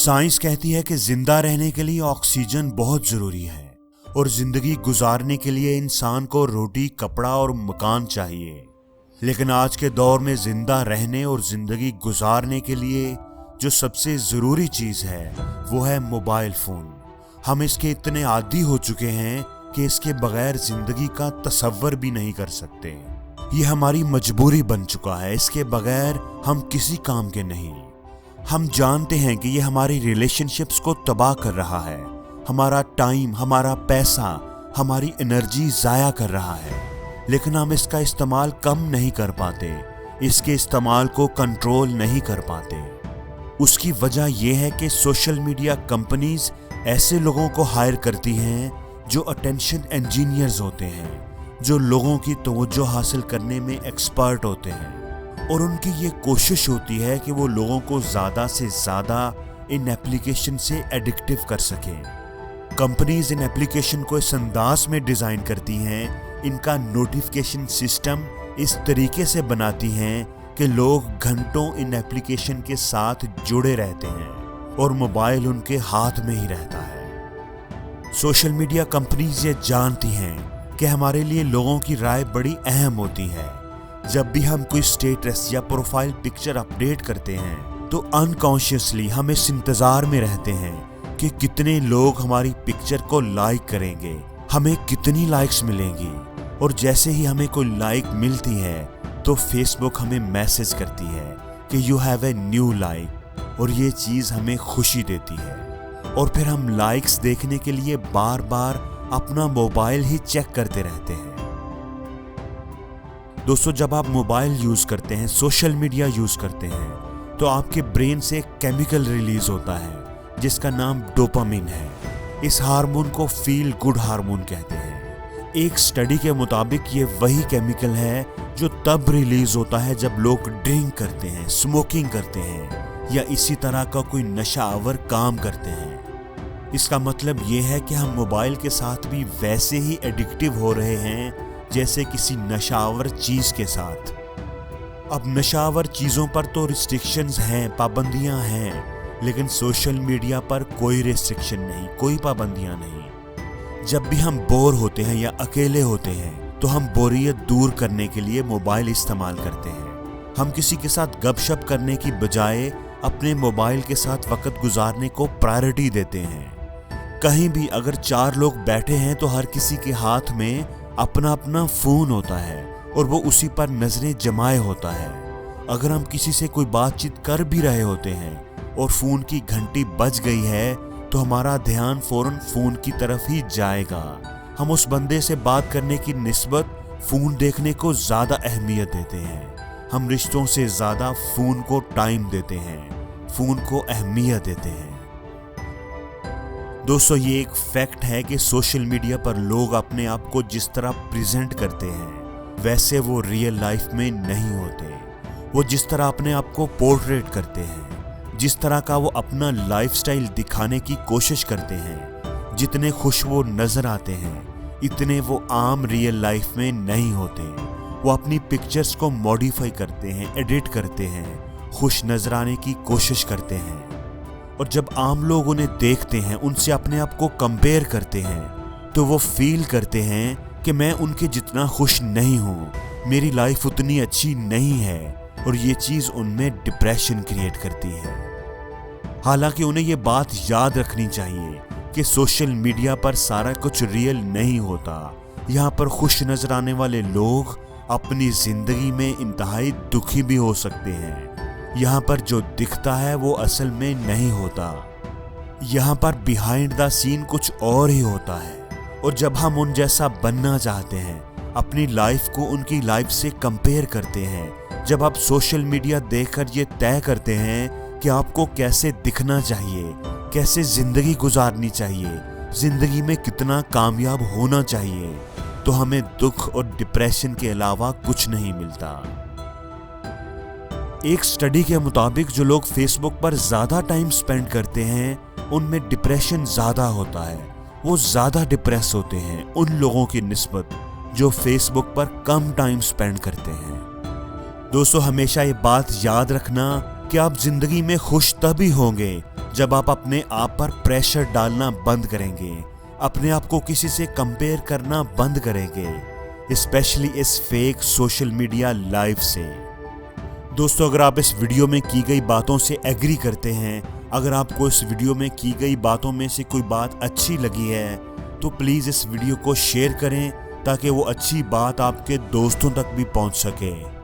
Science कहती है कि जिंदा रहने के लिए ऑक्सीजन बहुत जरूरी है और जिंदगी गुजारने के लिए इंसान को रोटी, कपड़ा और मकान चाहिए। लेकिन आज के दौर में जिंदा रहने और जिंदगी गुजारने के लिए जो सबसे जरूरी चीज है वो है मोबाइल फोन। हम इसके इतने आदी हो चुके हैं कि इसके बगैर जिंदगी का तसव्वुर भी नहीं कर सकते। ये हमारी मजबूरी बन चुका है, इसके बगैर हम किसी काम के नहीं। हम जानते हैं कि ये हमारी रिलेशनशिप्स को तबाह कर रहा है, हमारा टाइम, हमारा पैसा, हमारी एनर्जी जाया कर रहा है, लेकिन हम इसका इस्तेमाल कम नहीं कर पाते, इसके इस्तेमाल को कंट्रोल नहीं कर पाते। उसकी वजह यह है कि सोशल मीडिया कंपनीज ऐसे लोगों को हायर करती हैं जो अटेंशन इंजीनियर्स होते हैं, जो लोगों की तवज्जो हासिल करने में एक्सपर्ट होते हैं, और उनकी ये कोशिश होती है कि वो लोगों को ज़्यादा से ज़्यादा इन एप्लीकेशन से एडिक्टिव कर सकें। कंपनीज इन एप्लीकेशन को इस अंदाज में डिज़ाइन करती हैं, इनका नोटिफिकेशन सिस्टम इस तरीके से बनाती हैं कि लोग घंटों इन एप्लीकेशन के साथ जुड़े रहते हैं और मोबाइल उनके हाथ में ही रहता है। सोशल मीडिया कंपनीज ये जानती हैं कि हमारे लिए लोगों की राय बड़ी अहम होती है। जब भी हम कोई स्टेटस या प्रोफाइल पिक्चर अपडेट करते हैं तो अनकॉन्शियसली हम इस इंतजार में रहते हैं कि कितने लोग हमारी पिक्चर को लाइक करेंगे, हमें कितनी लाइक्स मिलेंगी। और जैसे ही हमें कोई लाइक मिलती है तो फेसबुक हमें मैसेज करती है कि you have a new like, और ये चीज़ हमें खुशी देती है। और फिर हम लाइक्स देखने के लिए बार बार अपना मोबाइल ही चेक करते रहते हैं। दोस्तों, जब आप मोबाइल यूज करते हैं, सोशल मीडिया यूज करते हैं, तो आपके ब्रेन से एक केमिकल रिलीज होता है जिसका नाम डोपामिन है। इस हार्मोन को फील गुड हार्मोन कहते हैं। एक स्टडी के मुताबिक ये वही केमिकल है जो तब रिलीज होता है जब लोग ड्रिंक करते हैं, स्मोकिंग करते हैं या इसी तरह का कोई नशावर काम करते हैं। इसका मतलब ये है कि हम मोबाइल के साथ भी वैसे ही एडिक्टिव हो रहे हैं जैसे किसी नशावर चीज के साथ। अब नशावर चीजों पर तो रिस्ट्रिक्शंस हैं, पाबंदियां हैं, लेकिन सोशल मीडिया पर कोई रिस्ट्रिक्शन नहीं, कोई पाबंदियां नहीं। जब भी हम बोर होते हैं या अकेले होते हैं तो हम बोरियत दूर करने के लिए मोबाइल इस्तेमाल करते हैं। हम किसी के साथ गपशप करने की बजाय अपने मोबाइल के साथ वक्त गुजारने को प्रायोरिटी देते हैं। कहीं भी अगर 4 लोग बैठे हैं तो हर किसी के हाथ में अपना अपना फोन होता है और वो उसी पर नजरें जमाए होता है। अगर हम किसी से कोई बातचीत कर भी रहे होते हैं और फोन की घंटी बज गई है तो हमारा ध्यान फौरन फोन की तरफ ही जाएगा। हम उस बंदे से बात करने की निस्बत फोन देखने को ज्यादा अहमियत देते हैं। हम रिश्तों से ज्यादा फोन को टाइम देते हैं, फोन को अहमियत देते हैं। दोस्तों, ये एक फैक्ट है कि सोशल मीडिया पर लोग अपने आप को जिस तरह प्रेजेंट करते हैं वैसे वो रियल लाइफ में नहीं होते। वो जिस तरह अपने आप को पोर्ट्रेट करते हैं, जिस तरह का वो अपना लाइफस्टाइल दिखाने की कोशिश करते हैं, जितने खुश वो नजर आते हैं इतने वो आम रियल लाइफ में नहीं होते। वो अपनी पिक्चर्स को मॉडिफाई करते हैं, एडिट करते हैं, खुश नजर आने की कोशिश करते हैं। और जब आम लोग उन्हें देखते हैं, उनसे अपने आप को कंपेयर करते हैं, तो वो फील करते हैं कि मैं उनके जितना खुश नहीं हूँ, मेरी लाइफ उतनी अच्छी नहीं है, और ये चीज़ उनमें डिप्रेशन क्रिएट करती है। हालांकि उन्हें ये बात याद रखनी चाहिए कि सोशल मीडिया पर सारा कुछ रियल नहीं होता। यहाँ पर खुश नजर आने वाले लोग अपनी जिंदगी में इंतहाई दुखी भी हो सकते हैं। यहाँ पर जो दिखता है वो असल में नहीं होता। यहाँ पर बिहाइंड द सीन कुछ और ही होता है। और जब हम उन जैसा बनना चाहते हैं, अपनी लाइफ को उनकी लाइफ से कंपेयर करते हैं, जब आप सोशल मीडिया देखकर ये तय करते हैं कि आपको कैसे दिखना चाहिए, कैसे जिंदगी गुजारनी चाहिए, जिंदगी में कितना कामयाब होना चाहिए, तो हमें दुख और डिप्रेशन के अलावा कुछ नहीं मिलता। एक स्टडी के मुताबिक जो लोग फेसबुक पर ज्यादा टाइम स्पेंड करते हैं उनमें डिप्रेशन ज्यादा होता है। वो ज्यादा डिप्रेस होते हैं उन लोगों की निस्बत जो फेसबुक पर कम टाइम स्पेंड करते हैं। दोस्तों, हमेशा ये बात याद रखना कि आप जिंदगी में खुश तभी होंगे जब आप अपने आप पर प्रेशर डालना बंद करेंगे, अपने आप को किसी से कंपेयर करना बंद करेंगे, स्पेशली इस फेक सोशल मीडिया लाइफ से। दोस्तों, अगर आप इस वीडियो में की गई बातों से एग्री करते हैं, अगर आपको इस वीडियो में की गई बातों में से कोई बात अच्छी लगी है, तो प्लीज़ इस वीडियो को शेयर करें ताकि वो अच्छी बात आपके दोस्तों तक भी पहुंच सके।